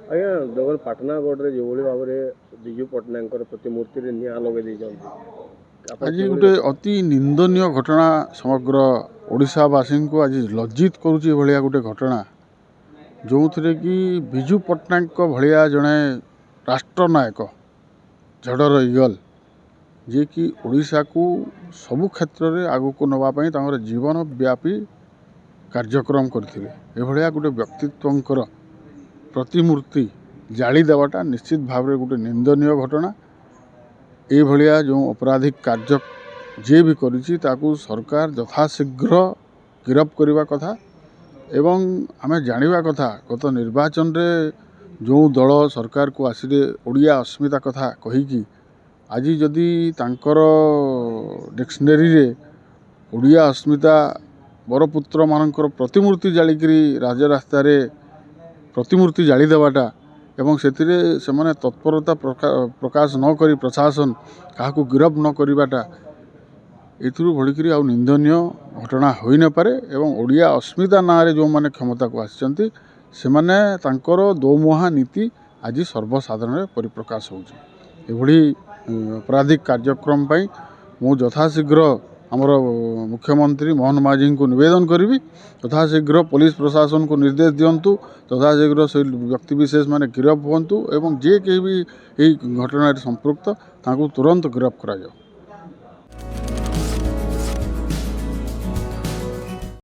ଆଜ୍ଞା ଦେଖନ୍ତୁ ପାଟଣାଗଡ଼ରେ ଯେଭଳି ଭାବରେ ବିଜୁ ପଟ୍ଟନାୟକଙ୍କର ପ୍ରତିମୂର୍ତ୍ତିରେ ନିଆଁ ଲଗାଇ ଦେଇଛନ୍ତି ଆପଣ ଆଜି କିଭଳି ଗୋଟେ ଦେଖୁଛନ୍ତି? ଅତି ନିନ୍ଦନୀୟ ଘଟଣା ସମଗ୍ର ଓଡ଼ିଶାବାସୀଙ୍କୁ ଆଜି ଲଜ୍ଜିତ କରୁଛି ଏଭଳିଆ ଗୋଟେ ଘଟଣା ଯେଉଁଥିରେ କି ବିଜୁ ପଟ୍ଟନାୟକଙ୍କ ଭଳିଆ ଜଣେ ରାଷ୍ଟ୍ରନାୟକ ଝଡ଼ର ଇଗଲ ଯିଏକି ଓଡ଼ିଶାକୁ ସବୁ କ୍ଷେତ୍ରରେ ଆଗକୁ ନେବା ପାଇଁ ତାଙ୍କର ଜୀବନ ବ୍ୟାପୀ କାର୍ଯ୍ୟକ୍ରମ କରିଥିଲେ ଏଭଳିଆ ଗୋଟେ ବ୍ୟକ୍ତିତ୍ୱଙ୍କର ପ୍ରତିମୂର୍ତ୍ତି ଜାଳି ଦେବାଟା ନିଶ୍ଚିତ ଭାବରେ ଗୋଟେ ନିନ୍ଦନୀୟ ଘଟଣା। ଏଇଭଳିଆ ଯେଉଁ ଅପରାଧିକ କାର୍ଯ୍ୟ ଯିଏ ବି କରିଛି ତାକୁ ସରକାର ଯଥାଶୀଘ୍ର ଗିରଫ କରିବା କଥା ଏବଂ ଆମେ ଜାଣିବା କଥା ଗତ ନିର୍ବାଚନରେ ଯେଉଁ ଦଳ ସରକାରକୁ ଆସିଲେ ଓଡ଼ିଆ ଅସ୍ମିତା କଥା କହିକି ଆଜି ଯଦି ତାଙ୍କର ଡିକ୍ସନେରୀରେ ଓଡ଼ିଆ ଅସ୍ମିତା ବରପୁତ୍ରମାନଙ୍କର ପ୍ରତିମୂର୍ତ୍ତି ଜାଳିକିରି ରାଜରାସ୍ତାରେ ପ୍ରତିମୂର୍ତ୍ତି ଜାଳି ଦେବାଟା ଏବଂ ସେଥିରେ ସେମାନେ ତତ୍ପରତା ପ୍ରକାଶ ନ କରି ପ୍ରଶାସନ କାହାକୁ ଗିରଫ ନ କରିବାଟା ଏଥିରୁ ଭଳିକିରି ଆଉ ନିନ୍ଦନୀୟ ଘଟଣା ହୋଇନପାରେ ଏବଂ ଓଡ଼ିଆ ଅସ୍ମିତା ନାଁରେ ଯେଉଁମାନେ କ୍ଷମତାକୁ ଆସିଛନ୍ତି ସେମାନେ ତାଙ୍କର ଦୋମୁହାଁ ନୀତି ଆଜି ସର୍ବସାଧାରଣରେ ପରିପ୍ରକାଶ ହେଉଛି। ଏଭଳି ଅପରାଧିକ କାର୍ଯ୍ୟକ୍ରମ ପାଇଁ ମୁଁ ଯଥାଶୀଘ୍ର ଆମର ମୁଖ୍ୟମନ୍ତ୍ରୀ ମୋହନ ମାଝୀଙ୍କୁ ନିବେଦନ କରିବି ଯଥାଶୀଘ୍ର ପୋଲିସ ପ୍ରଶାସନକୁ ନିର୍ଦ୍ଦେଶ ଦିଅନ୍ତୁ ଯଥାଶୀଘ୍ର ସେ ବ୍ୟକ୍ତିବିଶେଷ ମାନେ ଗିରଫ ହୁଅନ୍ତୁ ଏବଂ ଯିଏ କେହି ବି ଏହି ଘଟଣାରେ ସମ୍ପୃକ୍ତ ତାଙ୍କୁ ତୁରନ୍ତ ଗିରଫ କରାଯାଉ।